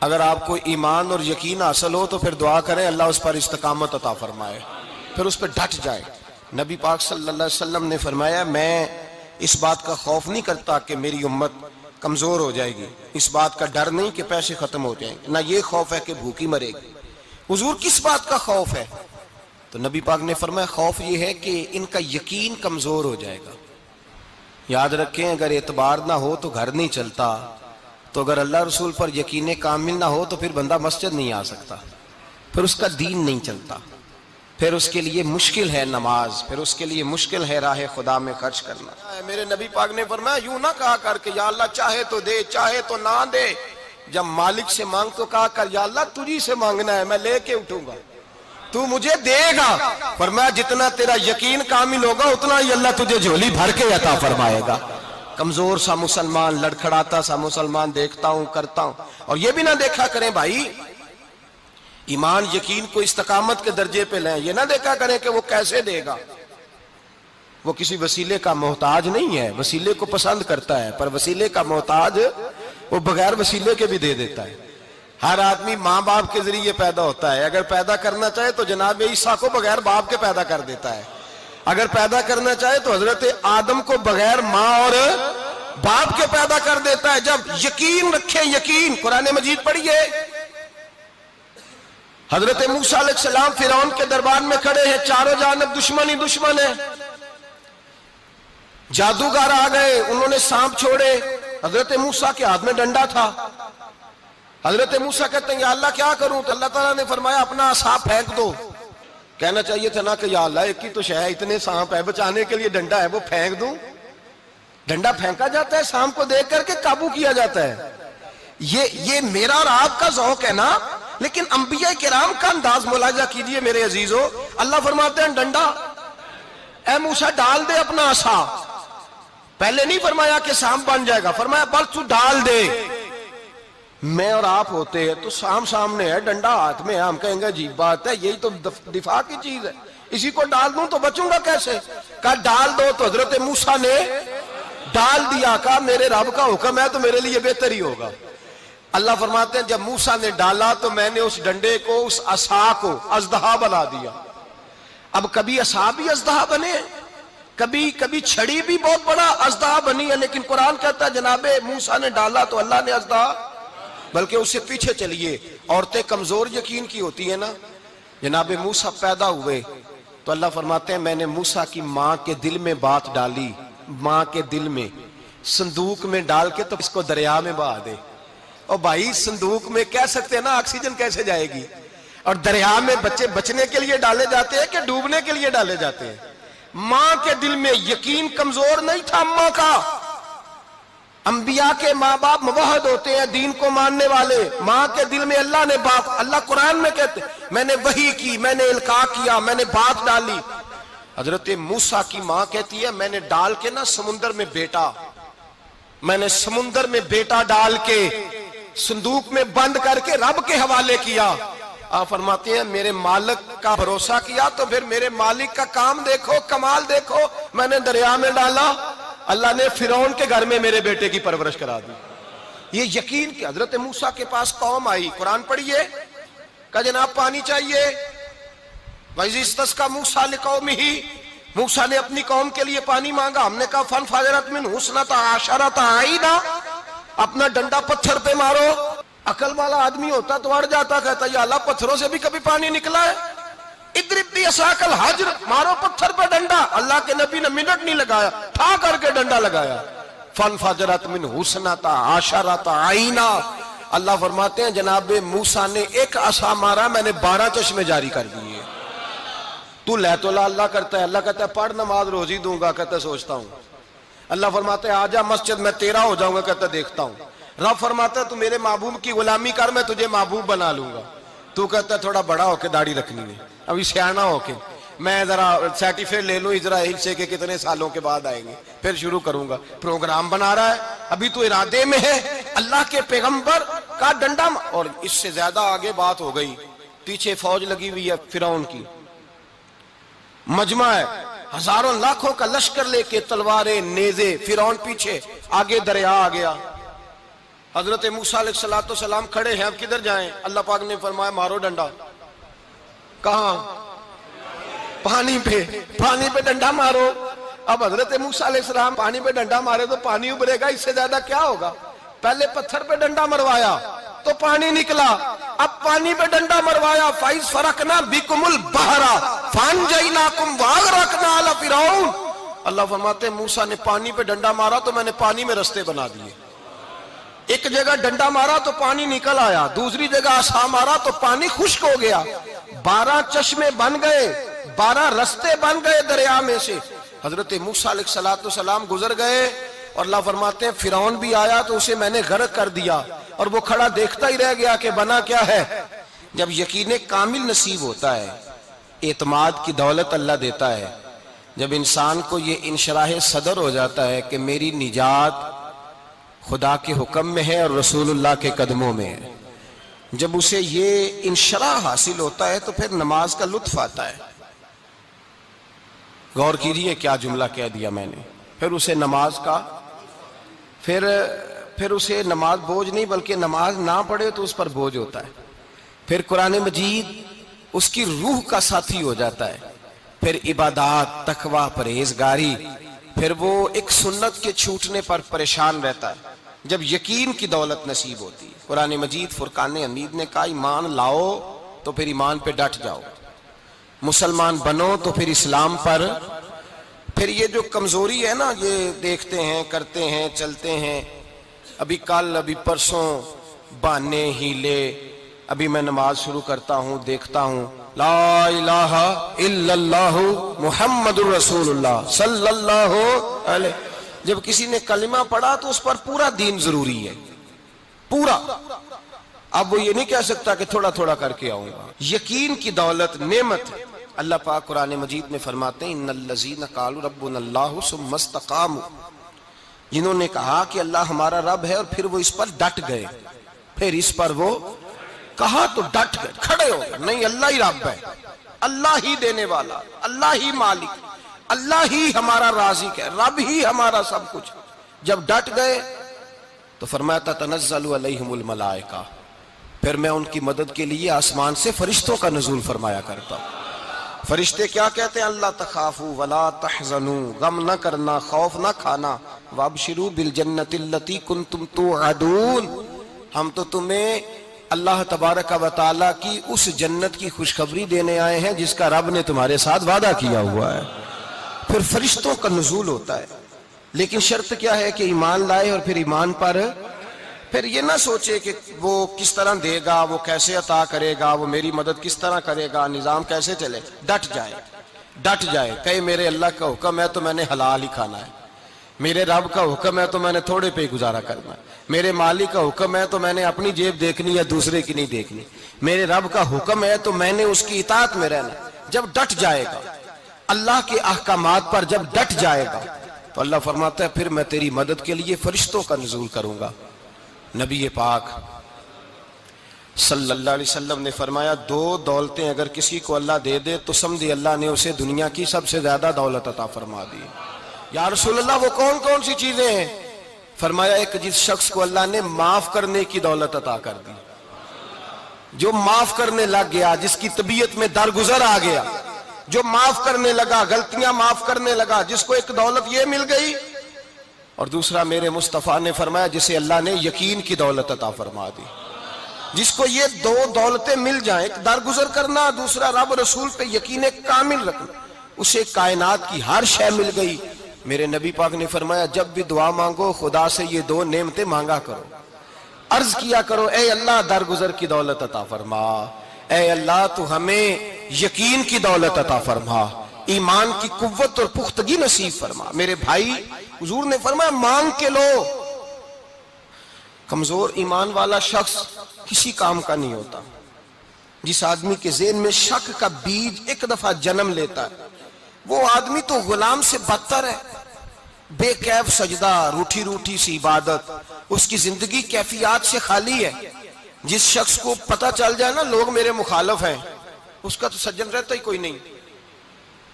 اگر آپ کو ایمان اور یقین حاصل ہو تو پھر دعا کریں اللہ اس پر استقامت عطا فرمائے، پھر اس پہ ڈٹ جائے۔ نبی پاک صلی اللہ علیہ وسلم نے فرمایا میں اس بات کا خوف نہیں کرتا کہ میری امت کمزور ہو جائے گی، اس بات کا ڈر نہیں کہ پیسے ختم ہو جائیں گے، نہ یہ خوف ہے کہ بھوکی مرے گی۔ حضور کس بات کا خوف ہے؟ تو نبی پاک نے فرمایا خوف یہ ہے کہ ان کا یقین کمزور ہو جائے گا۔ یاد رکھیں اگر اعتبار نہ ہو تو گھر نہیں چلتا، تو اگر اللہ رسول پر یقین کامل نہ ہو تو پھر بندہ مسجد نہیں آ سکتا، پھر اس کا دین نہیں چلتا، پھر اس کے لیے مشکل ہے نماز، پھر اس کے لیے مشکل ہے راہ خدا میں خرچ کرنا۔ میرے نبی پاک نے فرمایا یوں نہ کہا کر کے یا اللہ چاہے تو دے چاہے تو نہ دے، جب مالک سے مانگ تو کہا کر یا اللہ تجھی سے مانگنا ہے، میں لے کے اٹھوں گا، تو مجھے دے گا۔ فرمایا جتنا تیرا یقین کامل ہوگا اتنا ہی اللہ تجھے جھولی بھر کے عطا فرمائے گا۔ کمزور سا مسلمان، لڑکھڑاتا سا مسلمان دیکھتا ہوں کرتا ہوں، اور یہ بھی نہ دیکھا کریں بھائی ایمان یقین کو استقامت کے درجے پہ لیں، یہ نہ دیکھا کریں کہ وہ کیسے دے گا، وہ کسی وسیلے کا محتاج نہیں ہے، وسیلے کو پسند کرتا ہے، پر وسیلے کا محتاج وہ بغیر وسیلے کے بھی دے دیتا ہے۔ ہر آدمی ماں باپ کے ذریعے پیدا ہوتا ہے، اگر پیدا کرنا چاہے تو جناب عیسیٰ کو بغیر باپ کے پیدا کر دیتا ہے، اگر پیدا کرنا چاہے تو حضرت آدم کو بغیر ماں اور باپ کے پیدا کر دیتا ہے۔ جب یقین رکھیں، یقین قرآن مجید پڑھیے، حضرت موسیٰ علیہ السلام فرعون کے دربار میں کھڑے ہیں، چاروں جانب دشمن ہی دشمن ہے، جادوگر آ گئے، انہوں نے سانپ چھوڑے، حضرت موسیٰ کے ہاتھ میں ڈنڈا تھا، حضرت موسیٰ کہتے ہیں یا اللہ کیا کروں؟ تو اللہ تعالیٰ نے فرمایا اپنا عصا پھینک دو۔ کہنا چاہیے تھا نا کہ یا اللہ ایک ہی تو شے ہے، اتنے سانپ ہے، بچانے کے لیے ڈنڈا ہے وہ پھینک دوں؟ ڈنڈا پھینکا جاتا ہے، سانپ کو دیکھ کر کے قابو کیا جاتا ہے۔ یہ میرا اور آپ کا ذوق ہے نا، لیکن انبیاء کرام کا انداز ملاحظہ کیجئے میرے عزیزو۔ اللہ فرماتے ہیں ڈنڈا اے موسیٰ ڈال دے اپنا عصا، پہلے نہیں فرمایا کہ سانپ بن جائے گا، فرمایا بس تو ڈال دے۔ میں اور آپ ہوتے ہیں تو سانپ سامنے ہے، ڈنڈا ہاتھ میں ہے، ہم کہیں گے عجیب بات ہے، یہی تو دفاع کی چیز ہے، اسی کو ڈال دوں تو بچوں گا کیسے؟ کہا ڈال دو، تو حضرت موسیٰ نے ڈال دیا، کہا میرے رب کا حکم ہے تو میرے لیے بہتر ہی ہوگا۔ اللہ فرماتے ہیں جب موسیٰ نے ڈالا تو میں نے اس ڈنڈے کو، اس عصا کو اژدہا بنا دیا۔ اب کبھی عصا بھی اژدہا بنے، کبھی چھڑی بھی بہت بڑا اژدہا بنی ہے، لیکن قرآن کہتا ہے جناب موسیٰ نے ڈالا تو اللہ نے اژدہا، بلکہ اس سے پیچھے چلیے، عورتیں کمزور یقین کی ہوتی ہیں نا، جناب موسیٰ پیدا ہوئے تو اللہ فرماتے ہیں میں نے موسیٰ کی ماں کے دل میں بات ڈالی، ماں کے دل میں صندوق میں ڈال کے تو اس کو دریا میں بہا دے۔ اور بھائی صندوق میں کہہ سکتے ہیں نا آکسیجن کیسے جائے گی، اور دریا میں بچے بچنے کے لیے ڈالے جاتے ہیں کہ ڈوبنے کے لیے ڈالے جاتے ہیں؟ ماں کے دل میں یقین کمزور نہیں تھا اماں کا۔ انبیاء کے ماں باپ موحد ہوتے ہیں، دین کو ماننے والے، ماں کے دل میں اللہ نے بات، اللہ قرآن میں کہتے میں نے وحی کی، میں نے القاء کیا، میں نے بات ڈالی۔ حضرت موسیٰ کی ماں کہتی ہے میں نے ڈال کے نا سمندر میں بیٹا، میں نے سمندر میں بیٹا ڈال کے صندوق میں بند کر کے رب کے حوالے کیا۔ آپ فرماتے ہیں میرے مالک کا بھروسہ کیا تو پھر میرے مالک کا کام دیکھو، کمال دیکھو، میں نے دریا میں ڈالا، اللہ نے فرعون کے گھر میں میرے بیٹے کی پرورش کرا دی۔ یہ یقین کہ حضرت موسیٰ کے پاس قوم آئی، قرآن پڑھیے، کہا جناب پانی چاہیے، وَإِذِ اسْتَسْقَىٰ مُوسَىٰ لِقَوْمِهِ، موسیٰ نے اپنی قوم کے لیے پانی مانگا، ہم نے کہا فَانْفَجَرَتْ مِنْهُ اثْنَتَا عَشَرَةَ عَيْنًا، اپنا ڈنڈا پتھر پہ مارو۔ عقل والا آدمی ہوتا تو اڑ جاتا، کہتا یا اللہ پتھروں سے بھی کبھی پانی نکلا ہے؟ اضرب بعصاک الحجر، مارو پتھر پہ ڈنڈا۔ اللہ کے نبی نے منٹ نہیں لگایا، ٹھا کر کے ڈنڈا لگایا، فَانْفَجَرَتْ مِنْهُ اثْنَتَا عَشَرَةَ عَيْنًا۔ اللہ فرماتے ہیں جناب موسیٰ نے ایک عصا مارا، میں نے 12 چشمے جاری کر دیے۔ تو لے تو اللہ کرتا ہے، اللہ کہتا ہے پڑھ نماز روزی دوں گا، کہتا ہے سوچتا ہوں۔ اللہ فرماتا ہے آجا مسجد میں تیرا ہو جاؤں گا، کہتا ہے دیکھتا ہوں۔ رب فرماتا ہے تو میرے محبوب کی غلامی کر، میں تجھے محبوب بنا لوں گا۔ تو کہتا ہے تھوڑا بڑا ہو کے داڑھی رکھنی ہے، ابھی سیانا ہو کے میں ذرا سرٹیفکیٹ لے لوں اسرائیل سے کہ کتنے سالوں کے بعد آئیں گے، پھر شروع کروں گا۔ پروگرام بنا رہا ہے، ابھی تو ارادے میں ہے۔ اللہ کے پیغمبر کا ڈنڈا، اور اس سے زیادہ آگے بات ہو گئی، پیچھے فوج لگی ہوئی ہے فرعون کی، مجمع ہے، ہزاروں لاکھوں کا لشکر لے کے، تلواریں نیزے، فرعون پیچھے، آگے دریا آ گیا۔ حضرت موسیٰ علیہ السلام کھڑے ہیں، اب کدھر جائیں؟ اللہ پاک نے فرمایا مارو ڈنڈا۔ کہاں؟ پانی پہ ڈنڈا مارو۔ اب حضرت موسیٰ علیہ السلام پانی پہ ڈنڈا مارے تو پانی ابھرے گا، اس سے زیادہ کیا ہوگا؟ پہلے پتھر پہ ڈنڈا مروایا تو پانی نکلا، اب پانی پہ ڈنڈا مروایا، فَإِذْ فَرَقْنَا بِكُمُ الْبَحْرَ فَأَنْجَيْنَاكُمْ وَأَغْرَقْنَا آلَ فِرْعَوْنَ۔ اللہ فرماتے ہیں موسیٰ نے پانی پہ ڈنڈا مارا تو میں نے پانی میں رستے بنا دیے۔ ایک جگہ ڈنڈا مارا تو پانی نکل آیا، دوسری جگہ عصا مارا تو پانی خشک ہو گیا، 12 چشمے بن گئے، 12 رستے بن گئے دریا میں سے۔ حضرت موسیٰ علیہ السلام گزر گئے اور اللہ فرماتے ہیں فرعون بھی آیا تو اسے میں نے غرق کر دیا، اور وہ کھڑا دیکھتا ہی رہ گیا کہ بنا کیا ہے۔ جب یقین کامل نصیب ہوتا ہے، اعتماد کی دولت اللہ دیتا ہے، جب انسان کو یہ انشراح صدر ہو جاتا ہے کہ میری نجات خدا کے حکم میں ہے اور رسول اللہ کے قدموں میں ہے، جب اسے یہ انشراح حاصل ہوتا ہے تو پھر نماز کا لطف آتا ہے۔ غور کیجئے کیا جملہ کہہ دیا میں نے، پھر اسے نماز کا پھر اسے نماز بوجھ نہیں بلکہ نماز نہ پڑھے تو اس پر بوجھ ہوتا ہے، پھر قرآن مجید اس کی روح کا ساتھی ہو جاتا ہے، پھر عبادات، تقوی، پرہیزگاری، پھر وہ ایک سنت کے چھوٹنے پر پریشان رہتا ہے جب یقین کی دولت نصیب ہوتی ہے۔ قرآن مجید فرقان حمید نے کہا ایمان لاؤ تو پھر ایمان پہ ڈٹ جاؤ، مسلمان بنو تو پھر اسلام پر۔ پھر یہ جو کمزوری ہے نا، یہ دیکھتے ہیں، کرتے ہیں، چلتے ہیں، ابھی کل ابھی پرسوں بہانے ہیلے، ابھی میں نماز شروع کرتا ہوں دیکھتا ہوں لا الہ الا اللہ محمد الرسول اللہ صلی اللہ علیہ، جب کسی نے کلمہ پڑھا تو اس پر پورا دین ضروری ہے، پورا۔ اب وہ یہ نہیں کہہ سکتا کہ تھوڑا تھوڑا کر کے آؤں گا۔ یقین کی دولت نعمت ہے۔ اللہ پاک قرآن مجید میں فرماتے ہیں ان الذین قالوا ربنا اللہ ثم استقاموا، جنہوں نے کہا کہ اللہ ہمارا رب ہے اور پھر وہ اس پر ڈٹ گئے، پھر اس پر وہ کہا تو ڈٹ گئے، کھڑے ہو گئے، نہیں اللہ ہی رب ہے، اللہ ہی دینے والا، اللہ ہی مالک، اللہ ہی ہمارا رازق ہے، رب ہی ہمارا سب کچھ۔ جب ڈٹ گئے تو فرمایا تتنزل علیہم الملائکہ، پھر میں ان کی مدد کے لیے آسمان سے فرشتوں کا نزول فرمایا کرتا ہوں۔ فرشتے کیا کہتے ہیں؟ اللہ تخافوا ولا تحزنوا، غم نہ کرنا، خوف نہ کھانا، وابشروا بالجنۃ التی کنتم توعدون، ہم تو تمہیں اللہ تبارک و تعالیٰ کی اس جنت کی خوشخبری دینے آئے ہیں جس کا رب نے تمہارے ساتھ وعدہ کیا ہوا ہے۔ پھر فرشتوں کا نزول ہوتا ہے، لیکن شرط کیا ہے کہ ایمان لائے، اور پھر ایمان پر پھر یہ نہ سوچے کہ وہ کس طرح دے گا، وہ کیسے عطا کرے گا، وہ میری مدد کس طرح کرے گا، نظام کیسے چلے، ڈٹ جائے، کہے میرے اللہ کا حکم ہے تو میں نے حلال ہی کھانا ہے، میرے رب کا حکم ہے تو میں نے تھوڑے پہ گزارا کرنا ہے، میرے مالک کا حکم ہے تو میں نے اپنی جیب دیکھنی یا دوسرے کی نہیں دیکھنی، میرے رب کا حکم ہے تو میں نے اس کی اطاعت میں رہنا۔ جب ڈٹ جائے گا اللہ کے احکامات پر، جب ڈٹ جائے گا تو اللہ فرماتا ہے پھر میں تیری مدد کے لیے فرشتوں کا نزول کروں گا۔ نبی پاک صلی اللہ علیہ وسلم نے فرمایا 2 دولتیں اگر کسی کو اللہ دے دے تو سمجھے اللہ نے اسے دنیا کی سب سے زیادہ دولت عطا فرما دی۔ یا رسول اللہ وہ کون کون سی چیزیں ہیں؟ فرمایا ایک جس شخص کو اللہ نے معاف کرنے کی دولت عطا کر دی، جو معاف کرنے لگ گیا، جس کی طبیعت میں درگزر آ گیا، جو معاف کرنے لگا، غلطیاں معاف کرنے لگا، جس کو ایک دولت یہ مل گئی۔ اور دوسرا میرے مصطفیٰ نے فرمایا جسے اللہ نے یقین کی دولت عطا فرما دی، جس کو یہ 2 دولتیں مل جائیں، ایک درگزر کرنا، دوسرا رب رسول پہ یقین کامل رکھنا، اسے کائنات کی ہر شے مل گئی۔ میرے نبی پاک نے فرمایا جب بھی دعا مانگو خدا سے یہ 2 نعمتیں مانگا کرو، عرض کیا کرو اے اللہ درگزر کی دولت عطا فرما، اے اللہ تو ہمیں یقین کی دولت عطا فرما، ایمان کی قوت اور پختگی نصیب فرما۔ میرے بھائی حضور نے فرمایا مانگ کے لو۔ کمزور ایمان والا شخص کسی کام کا نہیں ہوتا۔ جس آدمی کے ذہن میں شک کا بیج ایک دفعہ جنم لیتا ہے وہ آدمی تو غلام سے بدتر ہے۔ بے کیف سجدہ، روٹھی روٹھی سی عبادت، اس کی زندگی کیفیات سے خالی ہے۔ جس شخص کو پتہ چل جائے نا لوگ میرے مخالف ہیں، اس کا تو سجن رہتا ہی کوئی نہیں۔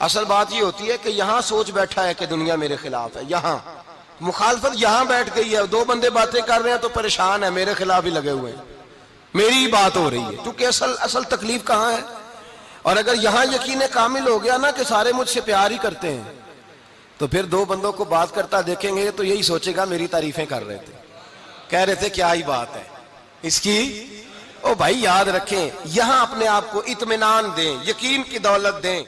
اصل بات یہ ہوتی ہے کہ یہاں سوچ بیٹھا ہے کہ دنیا میرے خلاف ہے، یہاں مخالفت یہاں بیٹھ گئی ہے، دو بندے باتیں کر رہے ہیں تو پریشان ہے، میرے خلاف ہی لگے ہوئے ہیں، میری ہی بات ہو رہی ہے، کیونکہ اصل تکلیف کہاں ہے؟ اور اگر یہاں یقین کامل ہو گیا نا کہ سارے مجھ سے پیار ہی کرتے ہیں، تو پھر دو بندوں کو بات کرتا دیکھیں گے تو یہی سوچے گا میری تعریفیں کر رہے تھے، کہہ رہے تھے کیا ہی بات ہے اس کی۔ او بھائی یاد رکھیں، یہاں اپنے آپ کو اطمینان دیں، یقین کی دولت دیں۔